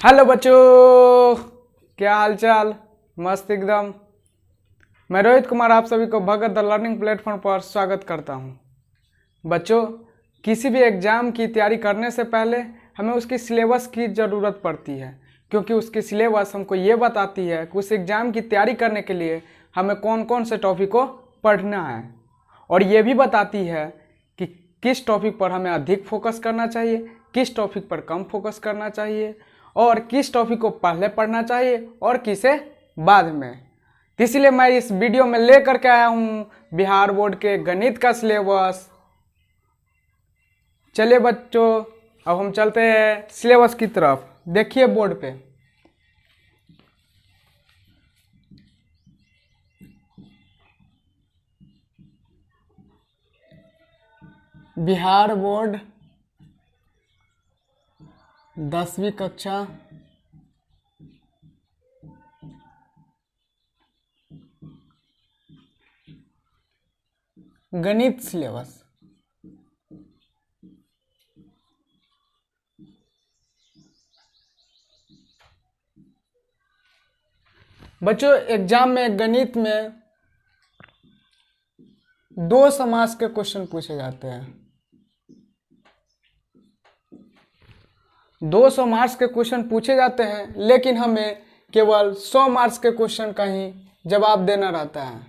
Hello बच्चों, क्या हाल चाल। मस्त एकदम। मैं रोहित कुमार आप सभी को भगत द लर्निंग प्लेटफॉर्म पर स्वागत करता हूं। बच्चों, किसी भी एग्ज़ाम की तैयारी करने से पहले हमें उसकी सिलेबस की ज़रूरत पड़ती है, क्योंकि उसकी सिलेबस हमको ये बताती है कि उस एग्ज़ाम की तैयारी करने के लिए हमें कौन कौन से टॉपिक को पढ़ना है, और ये भी बताती है कि किस टॉपिक पर हमें अधिक फोकस करना चाहिए, किस टॉपिक पर कम फोकस करना चाहिए, और किस टॉपिक को पहले पढ़ना चाहिए और किसे बाद में। तो इसलिए मैं इस वीडियो में लेकर के आया हूँ बिहार बोर्ड के गणित का सिलेबस। चलिए बच्चों, अब हम चलते हैं सिलेबस की तरफ। देखिए बोर्ड पे बिहार बोर्ड 10वीं कक्षा गणित सिलेबस। बच्चों, एग्जाम में गणित में 2 समास के क्वेश्चन पूछे जाते हैं। 200 मार्क्स के क्वेश्चन पूछे जाते हैं, लेकिन हमें केवल 100 मार्क्स के क्वेश्चन का ही जवाब देना रहता है।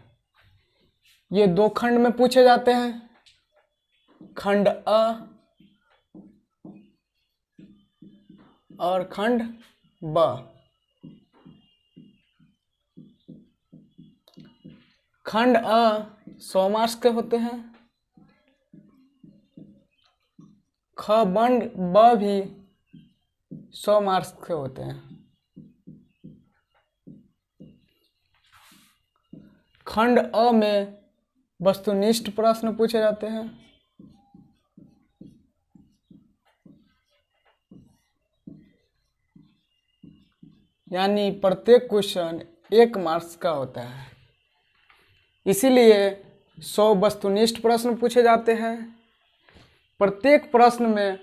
ये 2 खंड में पूछे जाते हैं, खंड अ और खंड ब। खंड अ 100 मार्क्स के होते हैं, ख बंड ब भी 100 मार्क्स के होते हैं। खंड अ में वस्तुनिष्ठ प्रश्न पूछे जाते हैं। यानी प्रत्येक क्वेश्चन 1 मार्क्स का होता है, इसीलिए 100 वस्तुनिष्ठ प्रश्न पूछे जाते हैं। प्रत्येक प्रश्न में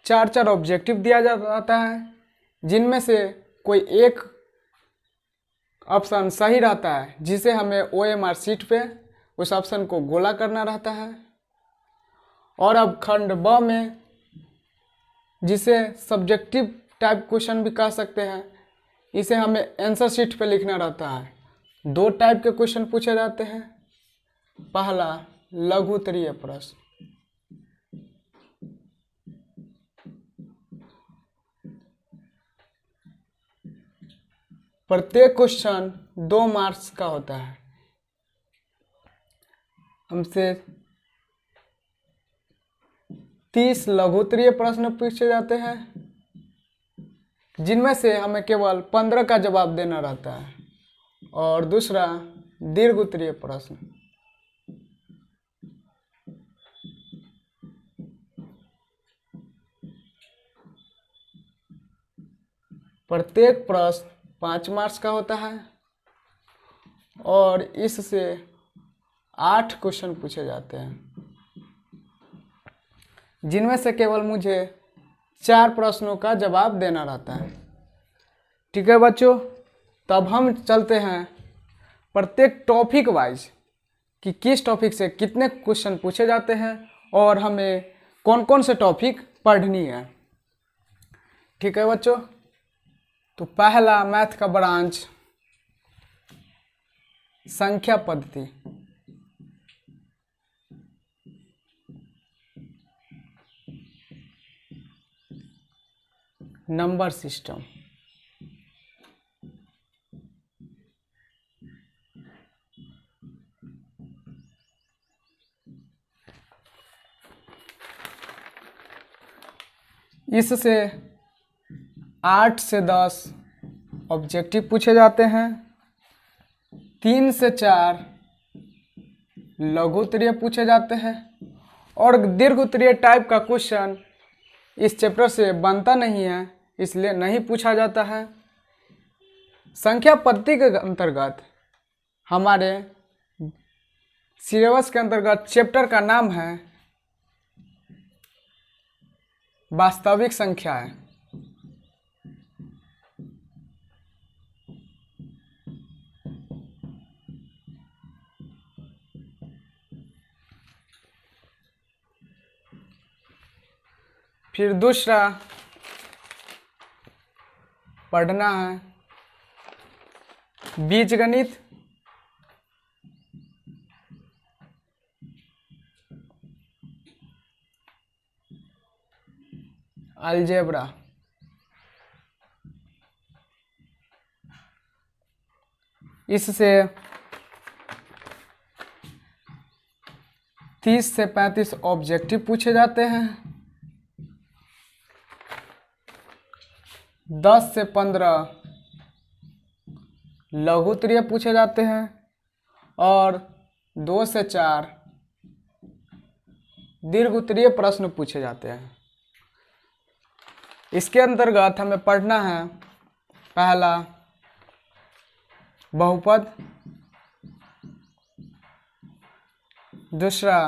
4 ऑब्जेक्टिव दिया जाता है, जिनमें से कोई एक ऑप्शन सही रहता है, जिसे हमें OMR शीट पे उस ऑप्शन को गोला करना रहता है। और अब खंड ब में, जिसे सब्जेक्टिव टाइप क्वेश्चन भी कह सकते हैं, इसे हमें आंसर शीट पे लिखना रहता है। 2 टाइप के क्वेश्चन पूछे जाते हैं। पहला, लघु उत्तरीय प्रश्न। प्रत्येक क्वेश्चन 2 मार्क्स का होता है। हमसे 30 लघु उत्तरीय प्रश्न पूछे जाते हैं, जिनमें से हमें केवल 15 का जवाब देना रहता है। और दूसरा, दीर्घ उत्तरीय प्रश्न। प्रत्येक प्रश्न 5 मार्क्स का होता है, और इससे 8 क्वेश्चन पूछे जाते हैं, जिनमें से केवल मुझे 4 प्रश्नों का जवाब देना रहता है। ठीक है बच्चों, तब हम चलते हैं प्रत्येक टॉपिक वाइज कि किस टॉपिक से कितने क्वेश्चन पूछे जाते हैं और हमें कौन कौन से टॉपिक पढ़नी है। ठीक है बच्चों, तो पहला मैथ का ब्रांच संख्या पद्धति। Number system. इससे 8 से 10 ऑब्जेक्टिव पूछे जाते हैं। 3 से 4 लघु उत्तरीय पूछे जाते हैं, और दीर्घ उत्तरीय टाइप का क्वेश्चन इस चैप्टर से बनता नहीं है, इसलिए नहीं पूछा जाता है। संख्या पद्धति के अंतर्गत हमारे सिलेबस के अंतर्गत चैप्टर का नाम है वास्तविक संख्या है। फिर दूसरा पढ़ना है बीजगणित, अलजेब्रा। इससे 30 से 35 ऑब्जेक्टिव पूछे जाते हैं, 10 से 15 लघु उत्तरीय पूछे जाते हैं और 2 से 4 दीर्घ उत्तरीय प्रश्न पूछे जाते हैं। इसके अंतर्गत हमें पढ़ना है पहला बहुपद, दूसरा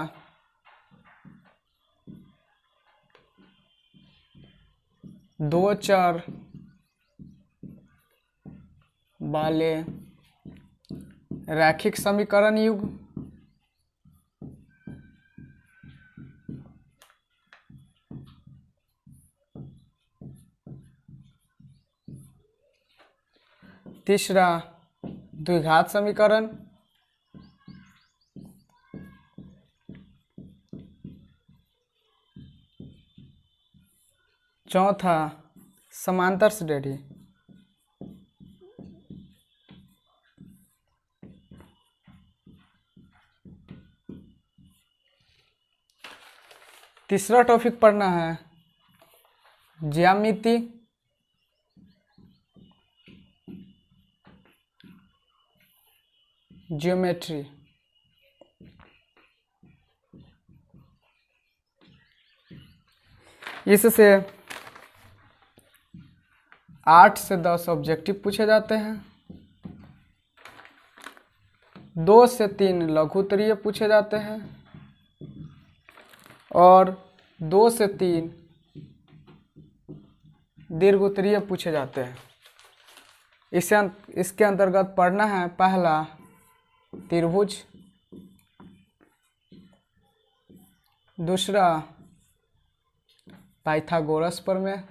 दो चर वाले रैखिक समीकरण युग, तीसरा द्विघात समीकरण, चौथा समांतर श्रेणी, तीसरा टॉपिक पढ़ना है ज्यामिति, ज्योमेट्री। इससे 8 से 10 ऑब्जेक्टिव पूछे जाते हैं, 2 से 3 लघु उत्तरीय पूछे जाते हैं और 2 से 3 दीर्घ उत्तरीय पूछे जाते हैं। इसके अंतर्गत पढ़ना है पहला त्रिभुज, दूसरा पाइथागोरस प्रमेय,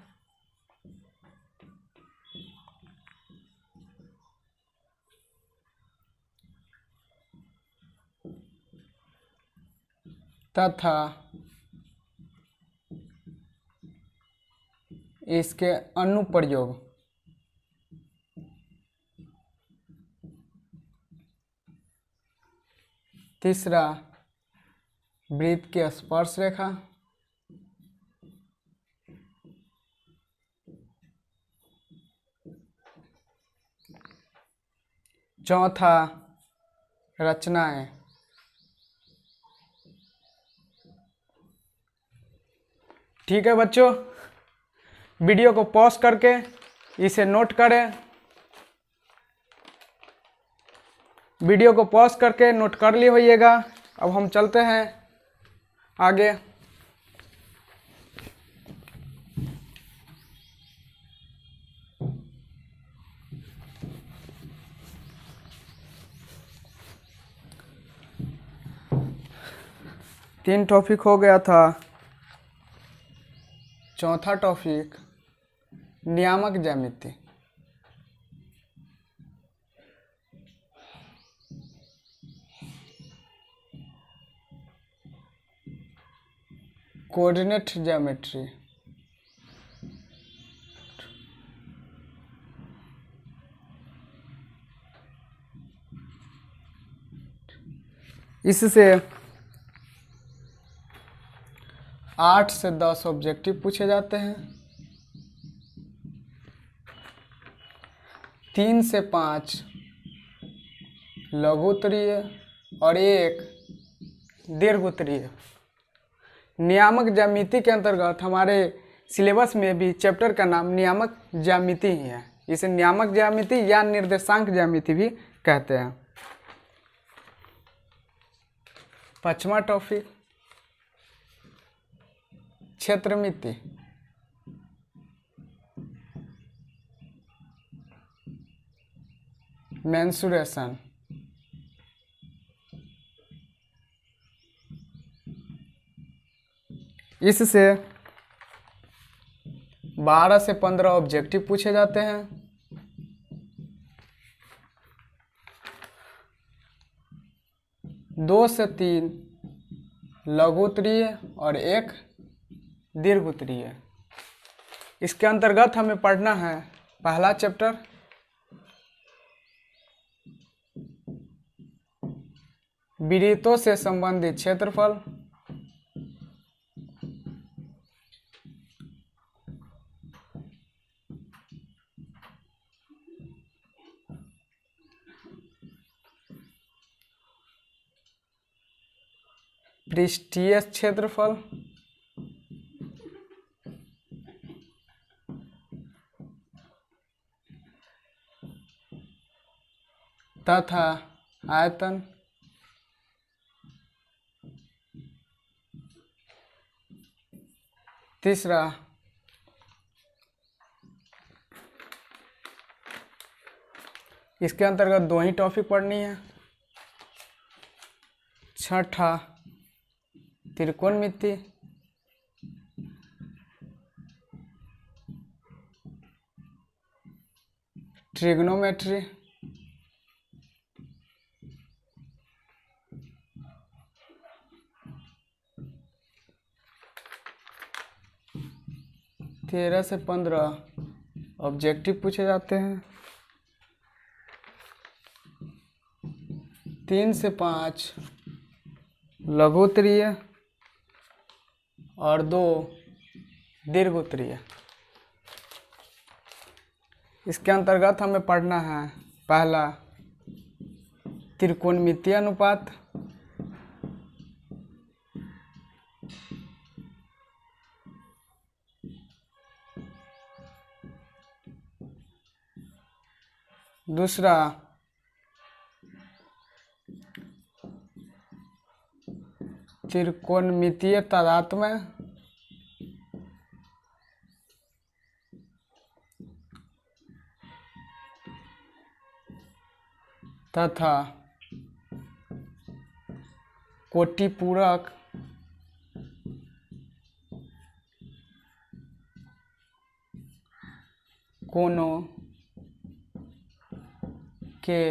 तथा इसके अनुप्रयोग। तीसरा वृत्त की स्पर्श रेखा, चौथा रचनाएं। ठीक है बच्चों, वीडियो को पॉज करके इसे नोट करें, वीडियो को पॉज करके नोट कर लिए होइएगा। अब हम चलते हैं आगे। तीन टॉपिक हो गया था, चौथा टॉपिक नियामक ज्यामिति। Coordinate geometry. इससे 8 से 10 ऑब्जेक्टिव पूछे जाते हैं, 3 से 5 लघु उत्तरीय और 1 दीर्घ उत्तरीय। नियामक ज्यामिति के अंतर्गत हमारे सिलेबस में भी चैप्टर का नाम नियामक ज्यामिति ही है। इसे नियामक ज्यामिति या निर्देशांक ज्यामिति भी कहते हैं। पांचवा टॉपिक क्षेत्रमिति। मेंसुरेशन। इससे 12 से 15 ऑब्जेक्टिव पूछे जाते हैं। 2 से 3 लघु उत्तरीय और 1 दीर्घ उत्तरीय। इसके अंतर्गत हमें पढ़ना है पहला चैप्टर विरीतों से संबंधित क्षेत्रफल, पृष्ठीय क्षेत्रफल, तथा आयतन। तीसरा इसके अंतर्गत 2 ही टॉपिक पढ़नी है। छठा त्रिकोणमिति, ट्रिग्नोमेट्री, तेरह से 15 ऑब्जेक्टिव पूछे जाते हैं। 3 से 5 लघु उत्तरीय और 2 दीर्घ उत्तरीय। इसके अंतर्गत हमें पढ़ना है पहला त्रिकोणमितीय अनुपात, दूसरा त्रिकोणमितीय तादात्म्य, तथा कोटिपूरक कोणों के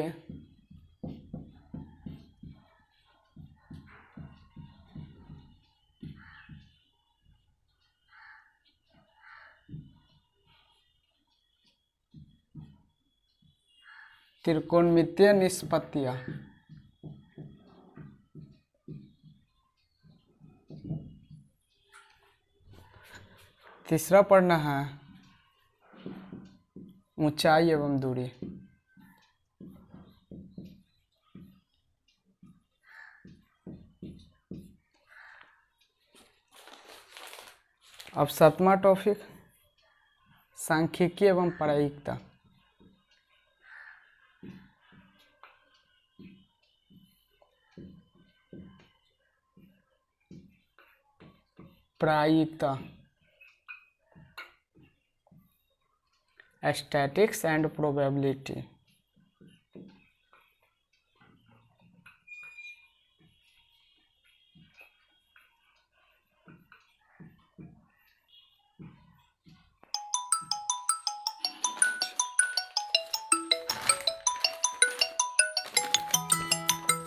त्रिकोणमितीय निष्पत्तियां। तीसरा पढ़ना है ऊंचाई एवं दूरी। अब 7वां टॉपिक सांख्यिकी एवं प्रायिकता। प्रायिकता, स्टैटिक्स एंड प्रोबेबिलिटी।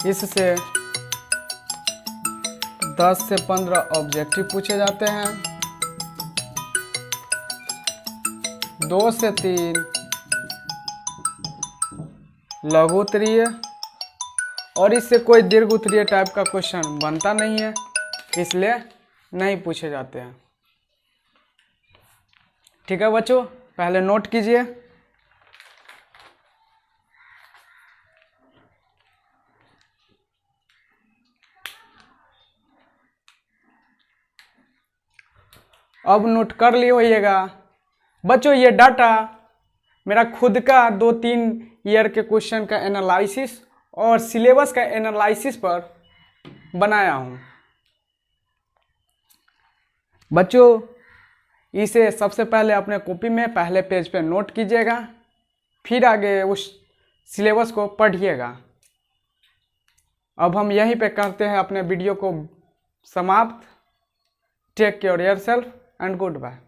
इससे 10 से 15 ऑब्जेक्टिव पूछे जाते हैं। 2 से 3 लघु उत्तरीय और इससे कोई दीर्घ उत्तरीय टाइप का क्वेश्चन बनता नहीं है, इसलिए नहीं पूछे जाते हैं। ठीक है बच्चों, पहले नोट कीजिए। अब नोट कर लिए होइएगा बच्चों। ये डाटा मेरा खुद का 2-3 ईयर के क्वेश्चन का एनालिसिस और सिलेबस का एनालिसिस पर बनाया हूँ बच्चों। इसे सबसे पहले अपने कॉपी में पहले पेज पे नोट कीजिएगा, फिर आगे उस सिलेबस को पढ़िएगा। अब हम यहीं पे करते हैं अपने वीडियो को समाप्त। Take care yourself and goodbye.